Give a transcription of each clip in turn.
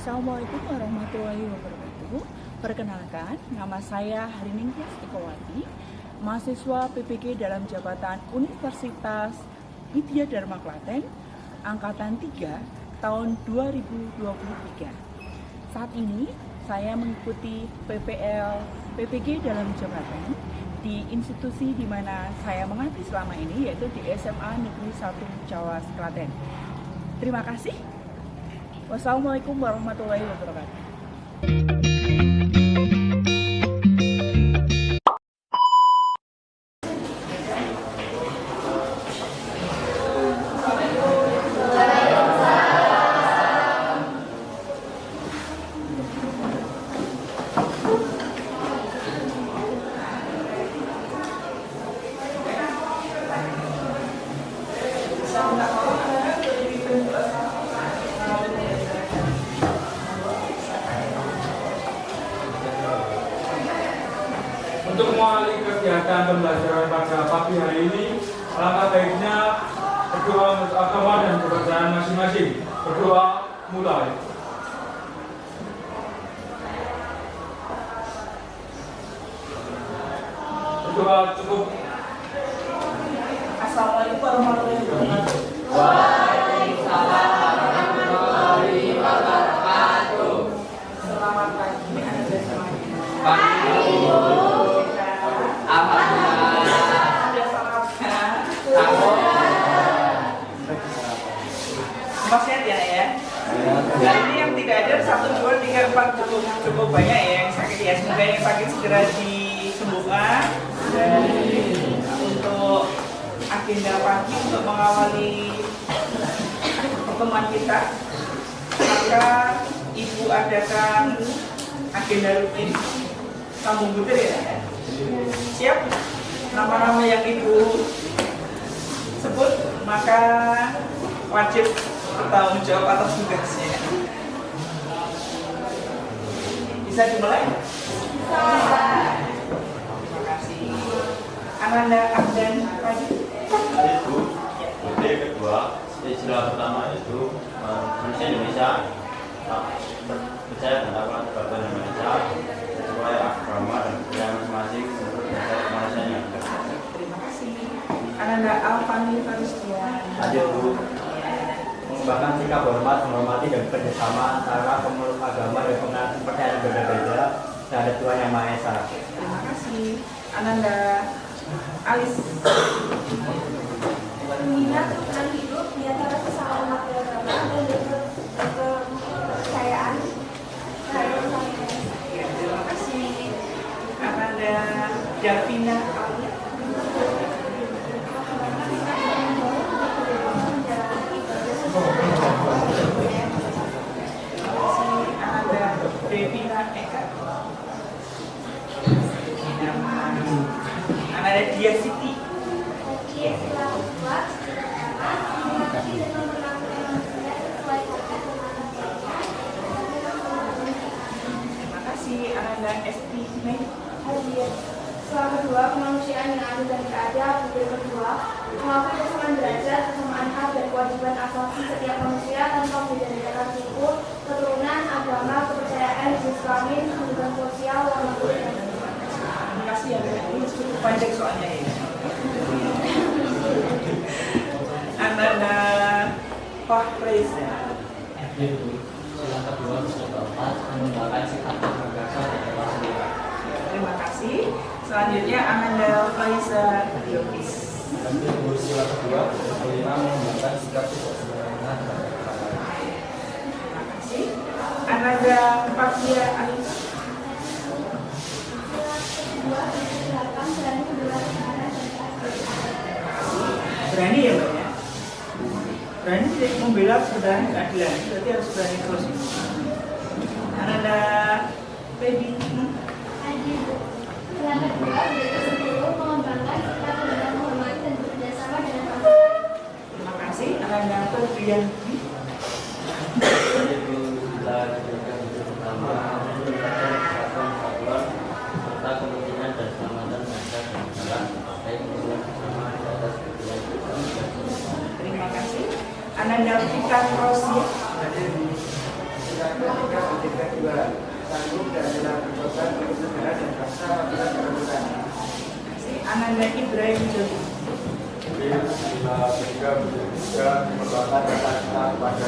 Assalamualaikum warahmatullahi wabarakatuh. Perkenalkan, nama saya Hariningtyas Ikowati, mahasiswa PPG dalam jabatan Universitas Widya Dharma Klaten, Angkatan 3, tahun 2023. Saat ini, saya mengikuti PPG dalam jabatan di institusi di mana saya mengabdi selama ini, yaitu di SMA Negeri 1 Cawas Klaten. Terima kasih. Wassalamualaikum warahmatullahi wabarakatuh. Untuk mengawali kegiatan pembelajaran pada pagi hari ini, alangkah baiknya berdoa untuk agama dan kepercayaan masing-masing. Berdoa mulai. Berdoa cukup. Assalamualaikum warahmatullahi wabarakatuh. Waalaikumsalam warahmatullahi wabarakatuh. Selamat pagi, anak-anak semuanya. Pagi. Alhamdulillah. Sudah sarapan? Aku. Semua sehat ya? Nah, ini yang tidak ada 1, 2, 3, 4 cukup banyak ya yang sakit ya. Semoga yang sakit segera disembuhkan. Dan untuk agenda pagi untuk mengawali pertemuan kita, maka Ibu adakan agenda rutin sambung butir ya. Siap? Nama-nama yang Ibu sebut maka wajib bertanggung jawab atas tugasnya. Bisa dimulai? Terima kasih. Ananda Abdan Padi. Itu butir kedua, istilah pertama itu manusia Indonesia percaya dan dapat kedaulatan Indonesia sesuai agama dan budaya masing-masing menurut dasar kemanusiaan. Terima kasih. Ananda Alfani Farustian. Lanjut Bu, mengembangkan sikap hormat, menghormati dan kerjasama antara pemeluk agama dan penganut kepercayaan berbeda-beda terhadap Tuhan Yang Maha Esa. Terima kasih. Ananda Alis. Menghina kerukunan hidup di antara sesama umat beragama dan kepercayaan. Terima kasih. Ananda Davina Ali. Ananda Devina Eka. Ananda Dia Siti. Terima kasih. Ananda Esti Mei. Setelah kedua, kemanusiaan yang adil dan beradab. Yang kedua, mengakui kesamaan derajat, kesamaan hak dan kewajiban asasi setiap manusia tanpa membeda-bedakan suku, keturunan, agama, kepercayaan, jenis kelamin, kehidupan sosial, warna kulit. Terima kasih ya, ini cukup panjang soalnya ya. Ananda Fahreza. Sila kedua, sila keempat, mengembangkan sikap tergasa dan sendiri. Terima kasih. Selanjutnya Ananda Faiza Yogis. Sila kedua, kelima mengembangkan sikap tidak sembarangan dan Terima kasih. Ananda Fathia Alif. Berani ya Mbak ya? Berani membela kebenaran keadilan, berarti harus berani terus. Ananda Baby. Yang kedua, mengembangkan sikap dan menghormati dan bekerjasama dengan masyarakat. Terima kasih. Ananda Febrian. Itu bila dijadikan itu pertama meningkatkan kesatuan kesatuan serta kepentingan dan keselamatan bangsa dan negara baik tujuan bersama di atas tujuan bersama. Terima kasih. Ananda Fikar Rosia. ketika ketika dua sanggup dan rela berkorban untuk negara dan bangsa apabila diperlukan. Ananda Ibrahim Jodi. Bila ketika bekerja merupakan kata-kata pada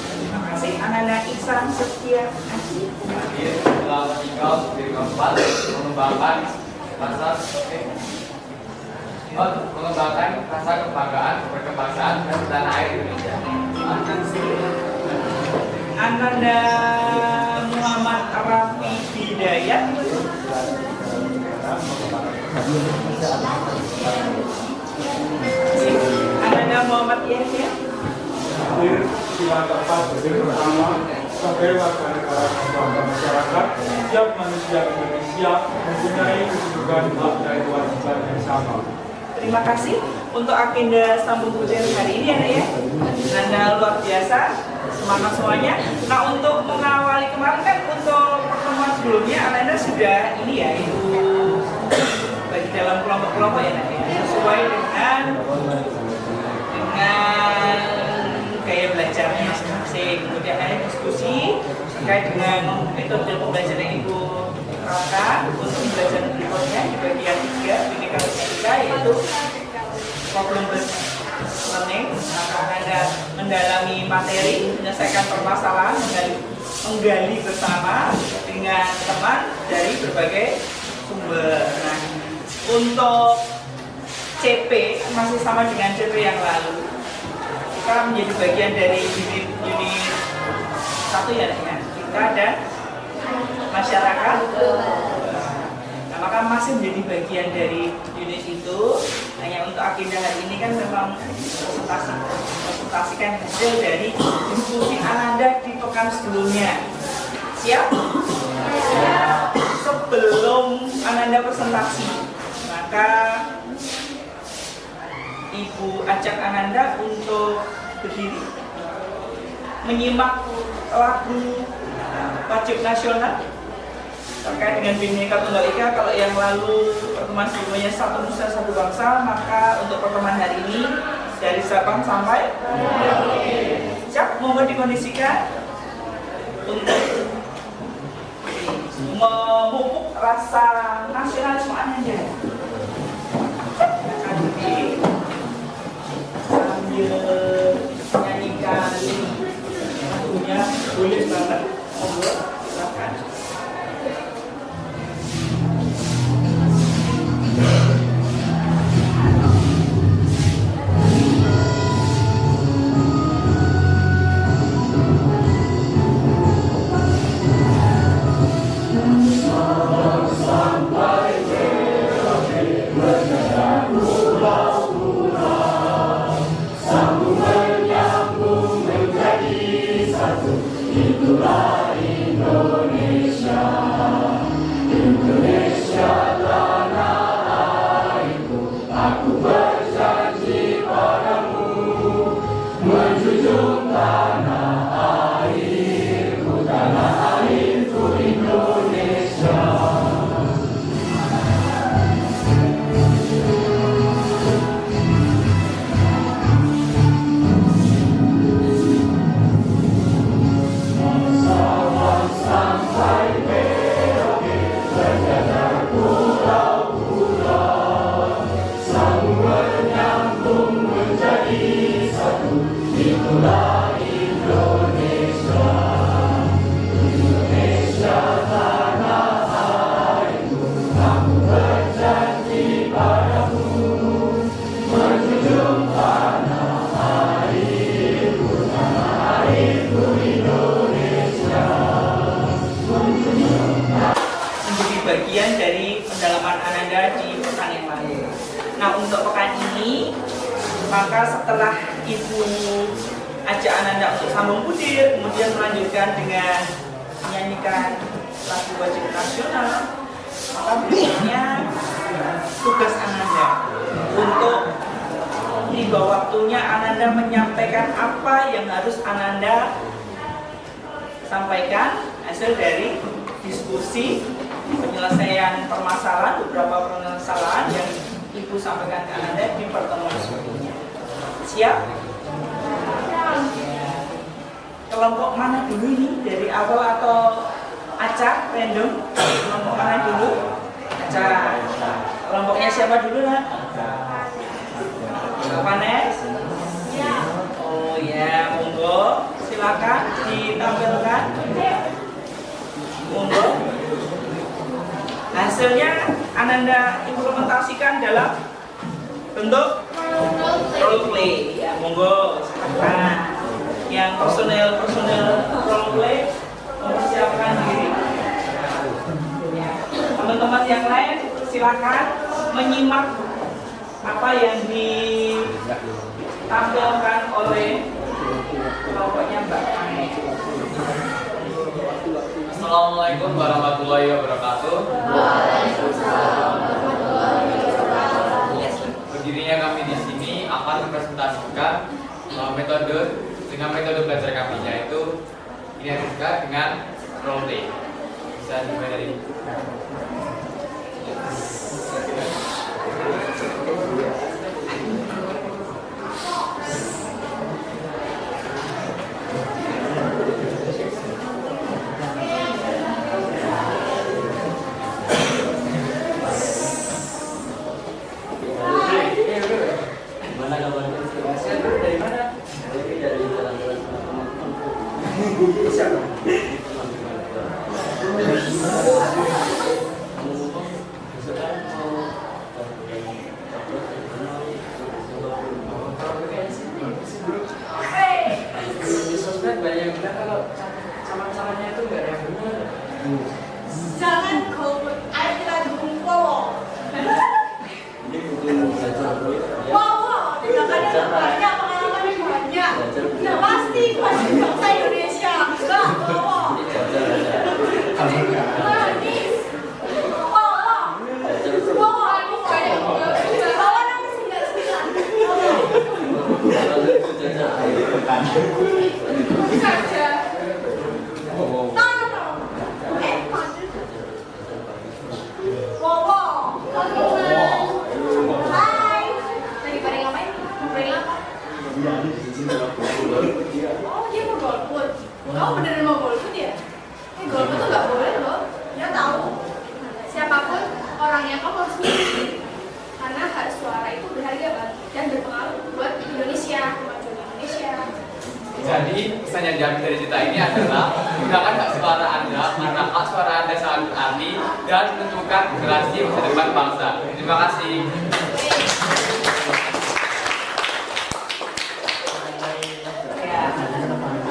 Terima kasih. Ananda Iksan Setia Aji. Bila ketika berdiri keempat mengembangkan rasa kebanggaan berkebangsaan dan tanah air Indonesia. Ananda Muhammad Rafi Hidayat. Ananda Muhammad Yahya. hadir sila keempat berdiri bersama sebagai warga negara dan bangsa masyarakat. Setiap manusia Indonesia mempunyai kedudukan hak dan kewajiban yang sama. Terima kasih untuk agenda sambung budaya hari ini anak ya. Anda luar biasa, semangat semuanya. Nah untuk mengawali kemarin kan untuk pertemuan sebelumnya Anda sudah ini ya itu bagi dalam kelompok-kelompok ya nak ya, sesuai dengan gaya belajarnya masing-masing. Kemudian ada diskusi terkait dengan metode pembelajaran yang Ibu terangkan untuk pembelajaran berikutnya di bagian 3, Bhinneka Tunggal Ika, yaitu problem based learning. Maka Anda mendalami materi, menyelesaikan permasalahan, menggali bersama dengan teman dari berbagai sumber. Nah, untuk CP masih sama dengan CP yang lalu. Kita menjadi bagian dari unit 1 ya, kita dan masyarakat. Nah, maka masih menjadi bagian dari unit itu. Hanya untuk agenda hari ini kan memang presentasikan hasil dari diskusi Ananda di pekan sebelumnya. Siap? Sebelum Ananda presentasi, maka Ibu ajak Ananda untuk berdiri, menyimak lagu wajib nasional terkait dengan Bhinneka Tunggal Ika. Kalau yang lalu pertemuan sebelumnya Satu Nusa Satu Bangsa, maka untuk pertemuan hari ini dari Sabang sampai siap. Mohon dikondisikan untuk memupuk rasa nasionalisme Ananda. Nyanyikan lagunya boleh banget, monggo silakan. Bagian dari pendalaman Ananda di pekan yang lalu. Nah untuk pekan ini, maka setelah Ibu ajak Ananda untuk sambung budir, kemudian melanjutkan dengan menyanyikan lagu wajib nasional, maka berikutnya tugas Ananda untuk tiba waktunya Ananda menyampaikan apa yang harus Ananda sampaikan hasil dari diskusi penyelesaian permasalahan, beberapa permasalahan yang Ibu sampaikan ke Ananda di pertemuan sebelumnya. Siap? kelompok mana dulu ini? Dari awal atau acak, random? Kelompok mana dulu? Acak. Kelompoknya siapa dulu lah? Vanes? Oh ya, monggo. Silakan ditampilkan. Monggo. Hasilnya Ananda implementasikan dalam bentuk role play. Ya, monggo. Silakan. Yang personel role play mempersiapkan diri. Teman-teman yang lain silakan menyimak apa yang ditampilkan oleh kelompoknya Mbak Ane. Assalamualaikum warahmatullahi wabarakatuh. Berdirinya kami di sini akan mempresentasikan metode belajar kami, yaitu identitas dengan role play. Bisa dimulai dari Mana gambarnya? Dari mana? Dari jalan-jalan teman-teman. Siapa? Di sosmed banyak yang bilang kalau sama-samanya itu nggak ada yang benar. Jangan kau berairan kumpul. Ini butuh belajar dulu. Wow, kadang-kadang banyak pengalaman banyak. Nah pasti bangsa Indonesia. Nah, wow. Ini belajar. Manis. Wow. Wow, aku kayak bawa nama 99. Bisa aja. Wow. Hai. Lagi pada ngapain? Ngobrolin apa? Oh, dia mau golput. Kamu beneran mau golput ya? Golput tuh nggak boleh loh. Ya tahu. Siapapun orangnya kamu harus milih. Karena hak suara itu berharga banget dan berpengaruh buat Indonesia, kemajuan Indonesia. Jadi pesan yang diambil dari cerita ini adalah gunakan hak suara Anda karena hak suara Anda sangat berarti dan menentukan generasi masa depan bangsa. Terima kasih.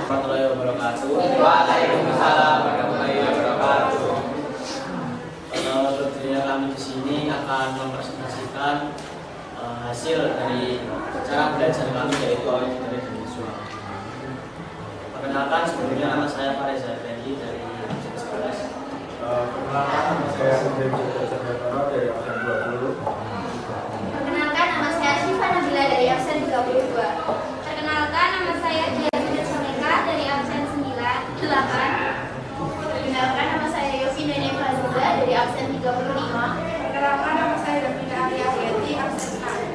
Warahmatullahi wabarakatuh. Waalaikumsalam warahmatullahi wabarakatuh. Berdirinya kami di sini akan mempresentasikan hasil dari cara belajar kami, yaitu audio dan visual. Perkenalkan, sebelumnya nama saya Fareza Fendi dari Sekolah. Perkenalkan, nama saya Sendiri Jogja dari absen 20. Perkenalkan, nama saya Syifa Nabila dari absen 32. Perkenalkan, nama saya Diana Soneka dari absen 8. Perkenalkan, nama saya Yofi Nene Fazuza dari absen 35. Perkenalkan, nama saya Davina Arya Hayati absen 6.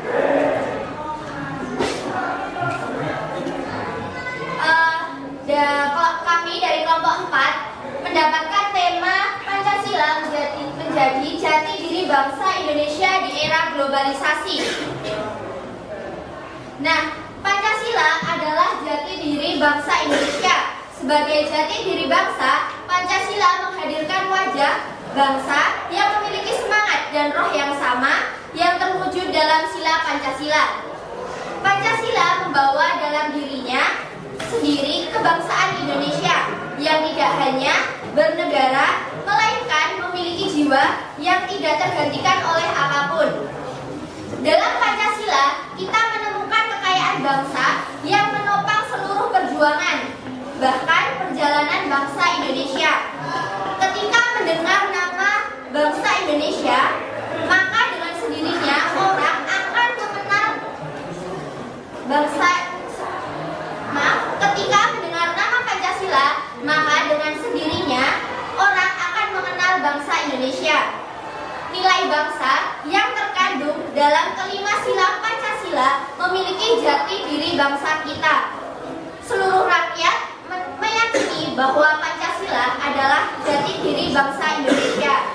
Kami dari kelompok 4 mendapatkan tema Pancasila menjadi jati diri bangsa Indonesia di era globalisasi. Nah, Pancasila adalah jati diri bangsa Indonesia. Sebagai jati diri bangsa, Pancasila menghadirkan wajah bangsa yang memiliki semangat dan roh yang sama yang terwujud dalam sila Pancasila. Pancasila membawa dalam dirinya sendiri kebangsaan Indonesia yang tidak hanya bernegara, melainkan memiliki jiwa yang tidak tergantikan oleh apapun. Dalam Pancasila, kita menemukan kekayaan bangsa yang menopang seluruh perjuangan, bahkan perjalanan bangsa Indonesia. Ketika mendengar nama bangsa Indonesia, maka dengan sendirinya orang akan mengenal ketika mendengar nama Pancasila, maka dengan sendirinya orang akan mengenal bangsa Indonesia. Nilai bangsa yang terkandung dalam kelima sila Pancasila memiliki jati diri bangsa kita. Seluruh rakyat bahwa Pancasila adalah jati diri bangsa Indonesia.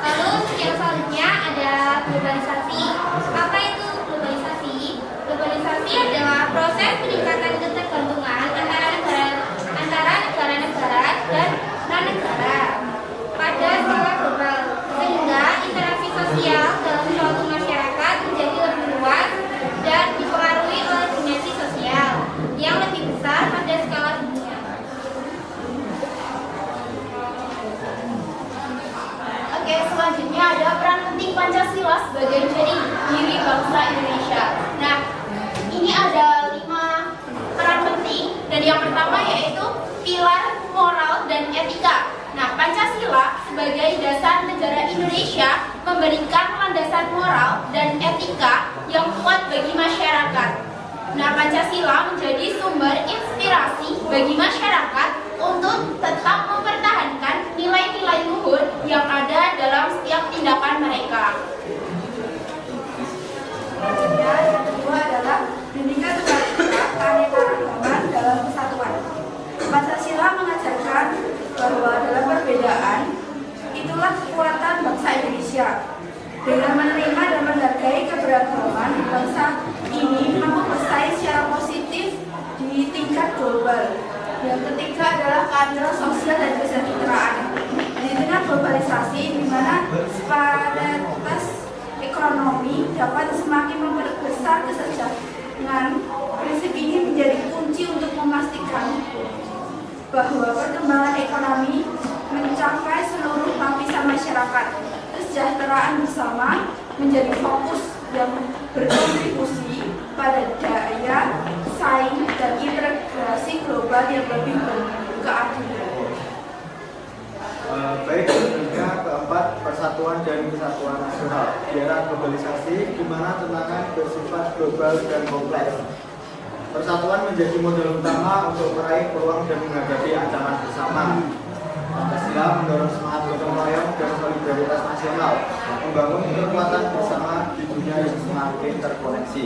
Lalu yang selanjutnya ada globalisasi. Apa itu globalisasi? Globalisasi adalah proses peningkatan ketergantungan antara negara-negara dan non-negara pada skala global, sehingga interaksi sosial dalam suatu masyarakat menjadi lebih luas dan dipengaruhi oleh dimensi sosial yang lebih besar pada skala dunia. Oke, selanjutnya ada peran penting Pancasila sebagai jati diri bangsa Indonesia. Nah, ini ada 5 peran penting, dan yang pertama yaitu pilar moral dan etika. Nah, Pancasila sebagai dasar negara Indonesia memberikan landasan moral dan etika yang kuat bagi masyarakat. Nah, Pancasila menjadi sumber inspirasi bagi masyarakat untuk tetap mempertahankan nilai-nilai luhur yang ada dalam setiap tindakan mereka. Selanjutnya, yang kedua adalah Bhinneka Tunggal Ika, keanekaragaman dalam kesatuan. Pancasila mengajarkan bahwa dalam perbedaan itulah kekuatan bangsa Indonesia. Dengan menerima dan menghargai keberagaman, bangsa ini mampu bersaing secara positif di tingkat global. Yang ketiga adalah keadilan sosial dan kesejahteraan. Di tengah globalisasi, di mana disparitas ekonomi dapat semakin memperbesar kesenjangan, prinsip ini menjadi kunci untuk memastikan bahwa perkembangan ekonomi mencapai seluruh lapisan masyarakat. Kesejahteraan bersama menjadi fokus yang berkontribusi pada daya saing dan integrasi global yang lebih berkeadilan. Baik, yang keempat, persatuan dan kesatuan nasional. Di era globalisasi, di mana tantangan bersifat global dan kompleks, persatuan menjadi modal utama untuk meraih peluang dan menghadapi ancaman bersama. Pancasila mendorong semangat gotong royong dan solidaritas nasional, membangun kekuatan bersama di dunia yang semakin terkoneksi.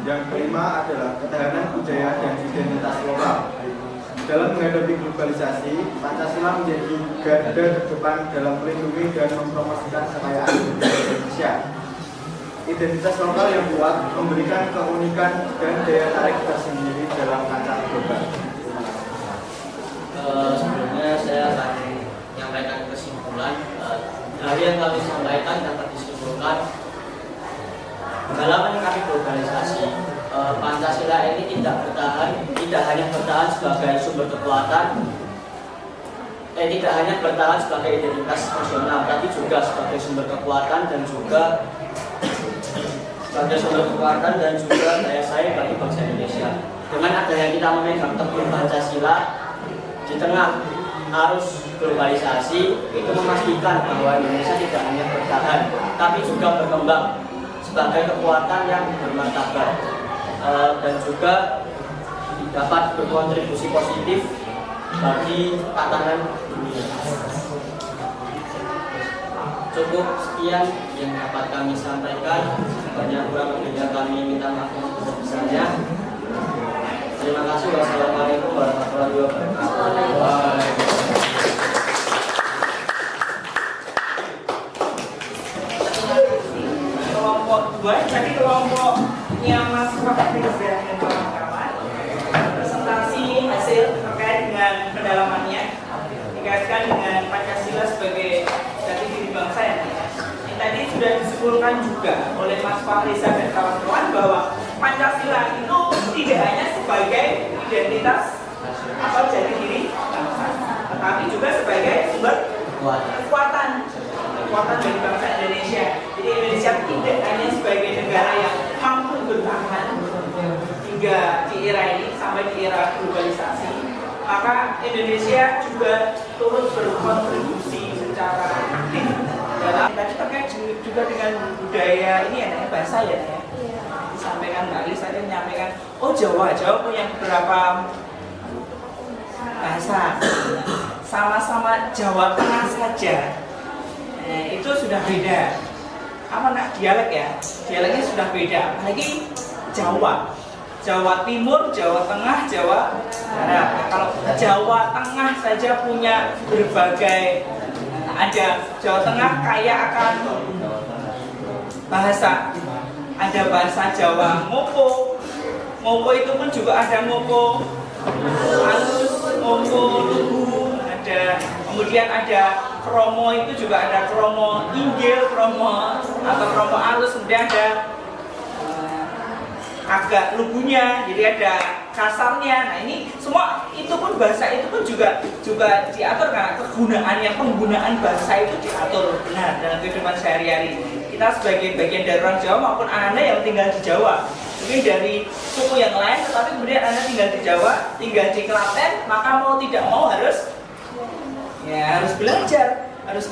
Yang kelima adalah ketahanan budaya dan identitas lokal. Dalam menghadapi globalisasi, Pancasila menjadi garda terdepan dalam melindungi dan mempromosikan kekayaan budaya Indonesia. Identitas lokal yang kuat memberikan keunikan dan daya tarik tersendiri dalam kancah global. Sebelumnya saya akan menyampaikan kesimpulan dari yang kami sampaikan dapat disimpulkan dalam menyikapi globalisasi. Pancasila ini tidak hanya bertahan sebagai sumber kekuatan, tidak hanya bertahan sebagai identitas nasional, tapi juga sebagai sumber kekuatan dan juga daya saing bagi bangsa Indonesia. Dengan adanya kita memegang teguh Pancasila di tengah arus globalisasi, itu memastikan bahwa Indonesia tidak hanya bertahan, tapi juga berkembang sebagai kekuatan yang bermartabat dan juga dapat berkontribusi positif bagi tatanan dunia. Cukup sekian yang dapat kami sampaikan. Banyak kurang lebihnya kami minta maaf sebesar-besarnya. Terima kasih. Wassalamualaikum warahmatullahi wabarakatuh. Kelompok 2, jadi kelompoknya Mas Fabriza dan kawan-kawan presentasi hasil terkait dengan pendalamannya dikaitkan dengan Pancasila sebagai jati diri bangsa ya. Ini tadi sudah disimpulkan juga oleh Mas Fabriza dan kawan-kawan bahwa Pancasila itu tidak hanya sebagai identitas atau jati diri bangsa, tetapi juga sebagai sumber kekuatan bagi bangsa Indonesia. Jadi Indonesia tidak hanya sebagai negara yang mampu bertahan hingga di era ini sampai di era globalisasi, maka Indonesia juga turut berkontribusi secara aktif dalam tadi terkait juga dengan budaya ini ya, bahasa ya. Disampaikan Mbak Lisa tadi menyampaikan, oh Jawa punya beberapa bahasa, sama-sama Jawa Tengah saja. Itu sudah beda. Apa nak dialek ya? Dialeknya sudah beda. Apalagi Jawa Jawa Timur, Jawa Tengah, Jawa Barat. Kalau Jawa Tengah saja punya berbagai, ada Jawa Tengah kaya akan bahasa. Ada bahasa Jawa Ngoko. Ngoko itu pun juga ada Ngoko halus, Ngoko lugu, ada. Kemudian ada kromo, itu juga ada kromo inggil, kromo atau kromo halus. Kemudian ada agak lugunya, jadi ada kasarnya. Nah ini semua itu pun bahasa itu pun juga diatur karena penggunaan bahasa itu diatur benar dalam kehidupan sehari-hari. Kita sebagai bagian dari orang Jawa maupun Anda yang tinggal di Jawa, mungkin dari suku yang lain, tetapi kemudian Anda tinggal di Jawa, tinggal di Klaten, maka mau tidak mau harus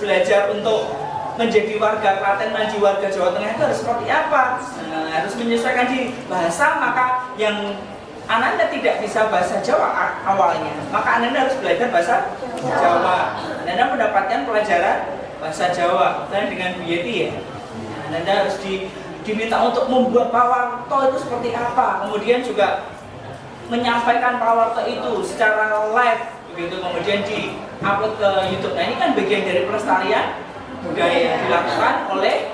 belajar untuk menjadi warga Klaten, menjadi warga Jawa Tengah itu harus seperti apa? Harus menyesuaikan diri. Bahasa, maka yang Ananda tidak bisa bahasa Jawa awalnya, maka Ananda harus belajar bahasa Jawa. Ananda mendapatkan pelajaran bahasa Jawa dan dengan Bu Yeti ya. Ananda harus diminta untuk membuat pawarto itu seperti apa, kemudian juga menyampaikan pawarto itu secara live begitu, kemudian di-upload ke YouTube. Nah ini kan bagian dari pelestarian budaya yang dilakukan oleh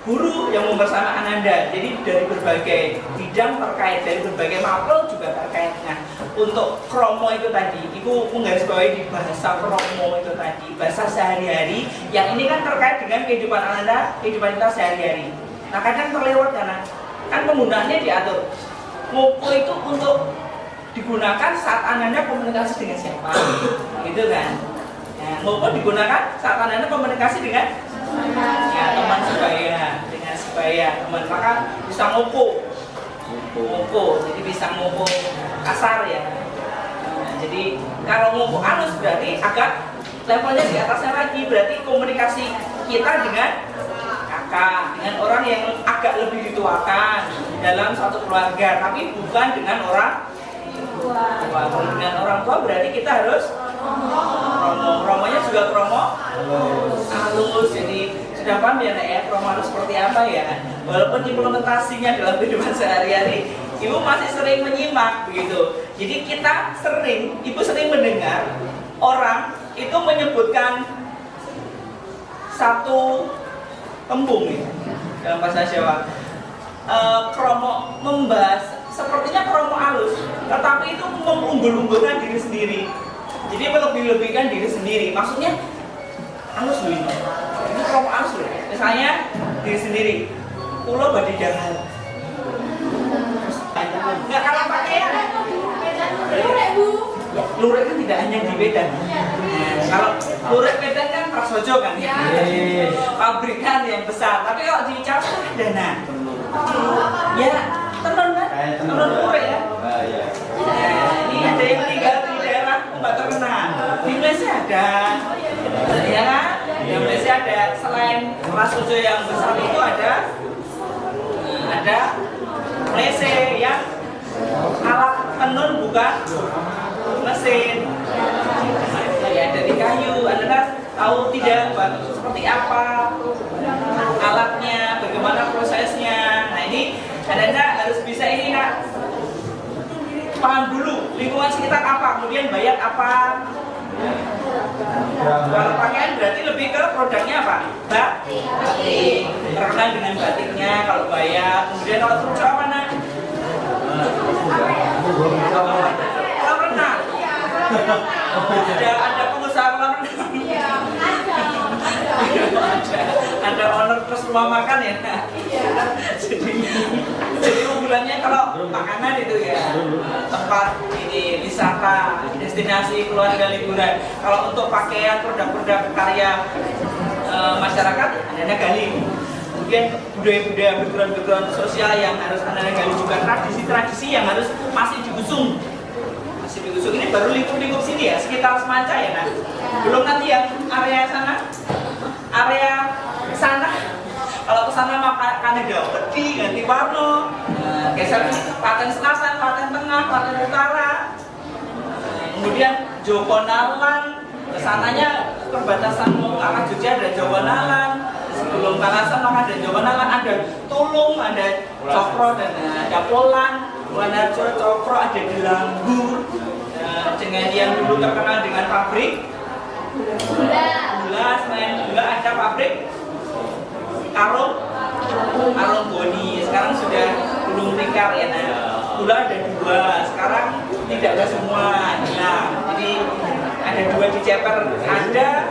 guru yang bersama Ananda. Jadi dari berbagai bidang terkait, dari berbagai mapel juga terkait. Nah untuk kromo itu tadi, Ibu menggarisbawahi di bahasa kromo itu tadi, bahasa sehari-hari yang ini kan terkait dengan kehidupan Ananda, kehidupan kita sehari-hari. Nah kadang terlewat karena kan penggunaannya diatur. Ngoko itu untuk digunakan saat Ananda komunikasi dengan siapa, gitu kan? Nah, ngoko digunakan saat Ananda komunikasi dengan teman sebaya, dengan sebaya teman, maka bisa ngoko, jadi bisa ngoko kasar ya. Nah, jadi kalau ngoko halus berarti agak levelnya di atasnya lagi, berarti komunikasi kita dengan kakak, dengan orang yang agak lebih dituakan dalam satu keluarga, tapi bukan dengan orang tua. Kalau dengan orang tua berarti kita harus kromonya juga kromo halus. Jadi sudah paham ya Nek ya, kromo halus seperti apa ya. Walaupun implementasinya dalam kehidupan sehari-hari Ibu masih sering menyimak begitu. Jadi kita Ibu sering mendengar orang itu menyebutkan satu tembung ya dalam bahasa Jawa. Kromo membahas sepertinya kromo halus, tetapi itu mengunggul-unggulkan diri sendiri. Jadi melebih-lebihkan diri sendiri. Maksudnya halus loh ini kromo halus loh. Misalnya diri sendiri, pulau badai dahar. Nggak kalah pakaian. Lurik kan tidak hanya di Medan. Kalau lurik Medan kan prasojo kan, pabrikan yang besar. Tapi kalau di Jawa Dana, ya tenun kan, tenun lurik ya. Ini ada yang tinggal di daerah nggak terkenal. Di Malaysia ada, ya kan? Di Malaysia ada selain prasojo yang besar itu ada Malaysia yang alat tenun bukan mesin, ya dari kayu. Anda tahu tidak seperti apa alatnya, bagaimana prosesnya. Nah ini Anda harus bisa ini nak, paham dulu lingkungan sekitar apa, kemudian bayar apa. Kalau pakaian berarti lebih ke produknya apa? Batik, terkenal dengan batiknya. Kalau bayar, kemudian kalau terus apa nak? Kolam renang. Ada pengusaha kolam renang. Ada owner terus rumah makan ya. Jadi unggulannya kalau makanan itu ya tempat ini wisata, destinasi keluarga liburan. Kalau untuk pakaian, produk-produk karya masyarakat, Anda gali. Kemudian budaya-budaya, background sosial yang harus Anda gali juga, tradisi-tradisi yang harus masih digusung. Ini baru lingkup-lingkup sini ya, sekitar Semanca ya nak. Belum nanti yang area sana. Kalau ke sana makannya ganti warna. Geser Klaten Selatan, Klaten Tengah, Klaten Utara. Kemudian Jogonalan, kesananya perbatasan ke arah Jogja dan Jogonalan. sebelum balasan maka ada jawaban, ada tulung, ada cokro, dan ada polan, cokro, ada gelanggur, dengan yang dulu terkenal dengan pabrik gula, selain gula ada pabrik Karung Boni, sekarang sudah belum lingkar ya. Nah, gula ada 2, sekarang tidak ada semua. Nah, jadi ada 2 di Ceper, ada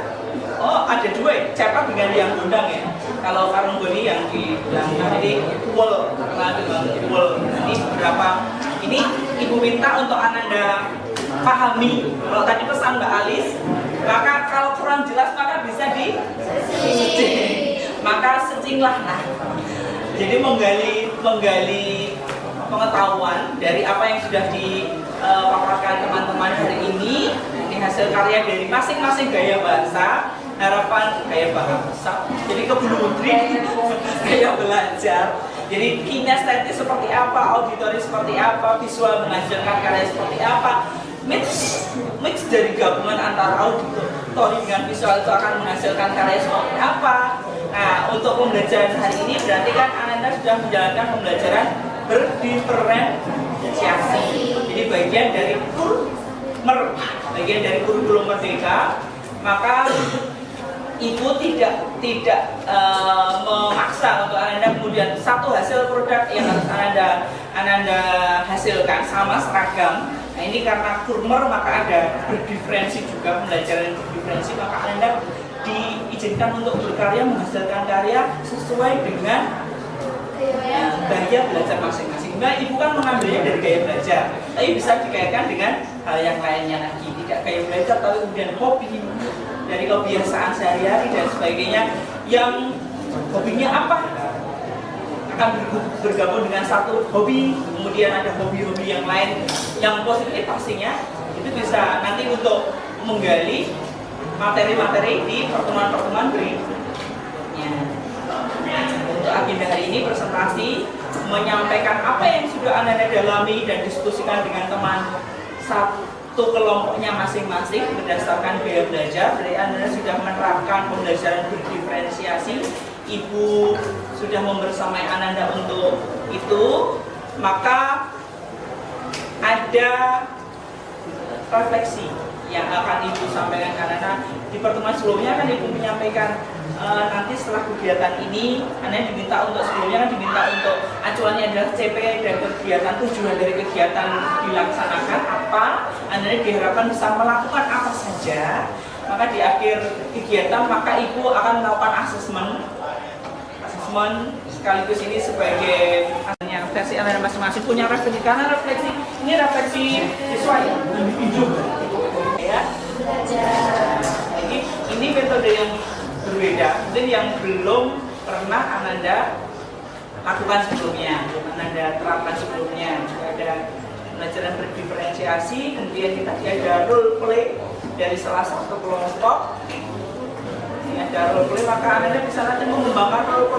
2 ya, Ceper dengan yang Gondang ya. Kalau Karung Boni yang jadi Uwel, terkenal dengan Uwel. Ini beberapa, ini Ibu minta untuk Ananda pahami. Kalau tadi pesan Mbak Alis, maka kalau kurang jelas maka bisa di maka searchinglah. Nah, jadi menggali pengetahuan dari apa yang sudah dipaparkan teman-teman hari ini. Ini hasil karya dari masing-masing gaya bahasa, harapan gaya bahasa. Jadi kebudri gaya belajar. Jadi kinestetis seperti apa, auditory seperti apa, visual menghasilkan karya seperti apa. Mix dari gabungan antara auditory dengan visual itu akan menghasilkan karya seperti apa. Nah, untuk pembelajaran hari ini berarti kan Ananda sudah menjalankan pembelajaran berdiferensiasi. Jadi bagian dari kurikulum merdeka. Maka Ibu tidak memaksa untuk Ananda kemudian satu hasil produk yang harus Ananda hasilkan sama seragam. Nah, ini karena kurmer maka ada berdiferensi juga, pembelajaran berdiferensi, maka Ananda diizinkan untuk berkarya, menghasilkan karya sesuai dengan gaya belajar masing-masing. Nah, Ibu kan mengambilnya dari gaya belajar, tapi bisa dikaitkan dengan hal yang lainnya lagi. Tidak gaya belajar, tapi kemudian hobi, dari kebiasaan sehari-hari dan sebagainya. Yang hobinya apa? Akan bergabung dengan satu hobi, kemudian ada hobi-hobi yang lain yang positif pastinya. Itu bisa nanti untuk menggali materi-materi di pertemuan-pertemuan berikutnya. Untuk agenda hari ini presentasi menyampaikan apa yang sudah Anda dalami dan diskusikan dengan teman satu kelompoknya masing-masing berdasarkan gaya belajar. Dari Anda sudah menerapkan pembelajaran berdiferensiasi, Ibu sudah membersamai Ananda untuk itu, maka ada refleksi yang akan Ibu sampaikan karena di pertemuan sebelumnya kan Ibu menyampaikan nanti setelah kegiatan ini Anda diminta untuk sebelumnya kan diminta untuk acuannya adalah CP dan kegiatan, tujuan dari kegiatan dilaksanakan apa, Anda diharapkan bisa melakukan apa saja. Maka di akhir kegiatan maka Ibu akan melakukan asesmen sekaligus ini sebagai versi Anda masing-masing punya refleksi, karena refleksi ini refleksi siswa ya, ya. Jadi ini metode yang berbeda, mungkin yang belum pernah Ananda lakukan sebelumnya, belum Ananda terapkan sebelumnya. Juga ada pelajaran berdiferensiasi, kemudian kita ada role play dari salah satu kelompok. Ini ada role play, maka Ananda bisa nanti mengembangkan role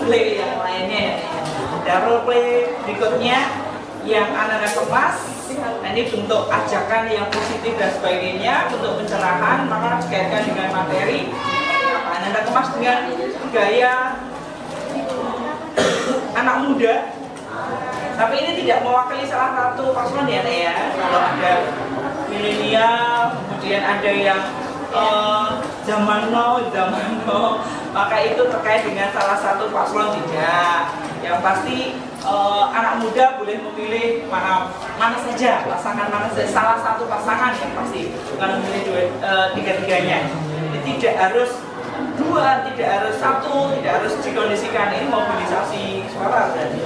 play yang lainnya. Ada role play berikutnya yang Ananda kemas. Nah, ini bentuk ajakan yang positif dan sebagainya, bentuk pencerahan, maka dikaitkan dengan materi. Anda kemas dengan gaya anak muda, tapi ini tidak mewakili salah satu paslon ya. Kalau ada milenial, kemudian ada yang zaman now, maka itu terkait dengan salah satu paslon tidak. Yang pasti anak muda boleh memilih mana saja pasangan, mana saja, salah satu pasangan yang pasti, bukan memilih tiga-tiganya. Jadi tidak harus 2, tidak harus 1, tidak harus dikondisikan. Ini mobilisasi suara berarti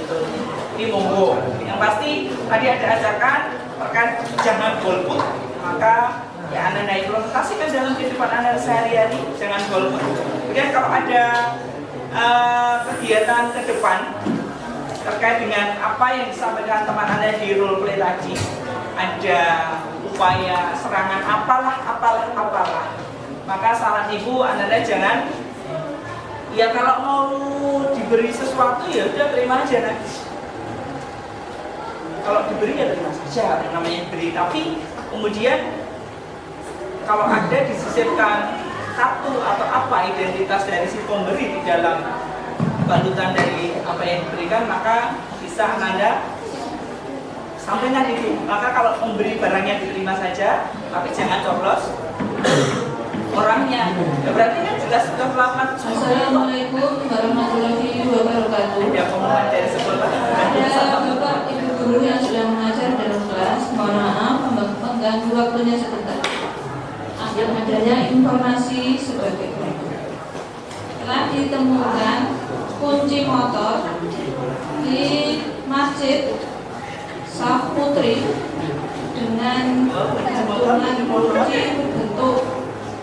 ini monggo. Yang pasti tadi ada ajakan terkait jangan golput, maka ya Anda implementasikan dalam kehidupan Anda sehari-hari, jangan golput. Kemudian kalau ada kegiatan ke depan terkait dengan apa yang disampaikan teman Anda di role play tadi, ada upaya serangan apalah, maka saran Ibu Anda jangan, ya kalau mau diberi sesuatu ya udah terima aja nanti. Kalau diberi ya terima saja, yang namanya beri. Tapi kemudian kalau ada disisipkan kartu atau apa identitas dari si pemberi di dalam balutan dari apa yang diberikan, maka bisa Anda sampaikan itu. Maka kalau memberi barangnya diterima saja, tapi jangan coblos orangnya. Ya, berarti kan jelas sudah melakukan. Assalamualaikum warahmatullahi wabarakatuh. Ada pengumuman dari sekolah. Ada Bapak Ibu guru yang sedang mengajar dalam kelas. Mohon maaf mengganggu waktunya sebentar. Adanya informasi sebagai berikut. Telah ditemukan kunci motor di Masjid Saf Putri dengan gantungan kunci berbentuk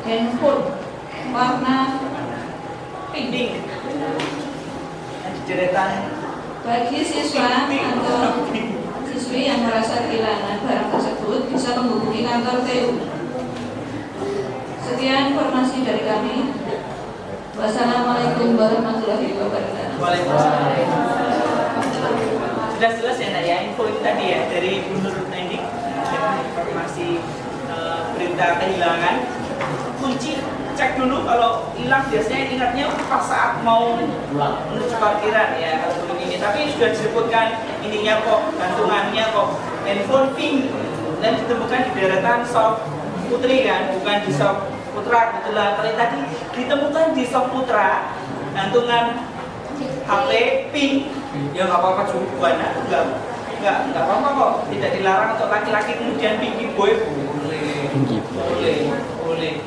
handphone warna pink. Jeretan Bagi siswa atau siswi yang merasa kehilangan barang tersebut bisa menghubungi kantor TU. Sekian informasi dari kami. Wassalamualaikum warahmatullahi wabarakatuh. Waalaikumsalam. Jelas-jelas ya Nak ya, info itu tadi ya dari Bu Nur Nendik, informasi berita kehilangan. Kunci cek dulu, kalau hilang biasanya ingatnya pas saat mau menuju parkiran ya kalau belum ini. Tapi sudah disebutkan ininya kok, gantungannya kok handphone pink dan ditemukan di deretan Saf Putri kan, bukan di Saf Putra. Kebetulan kalau tadi ditemukan di Saf Putra gantungan HP pink, ya nggak apa-apa juga, nggak apa-apa kok, tidak dilarang untuk laki-laki kemudian pinky boy boleh.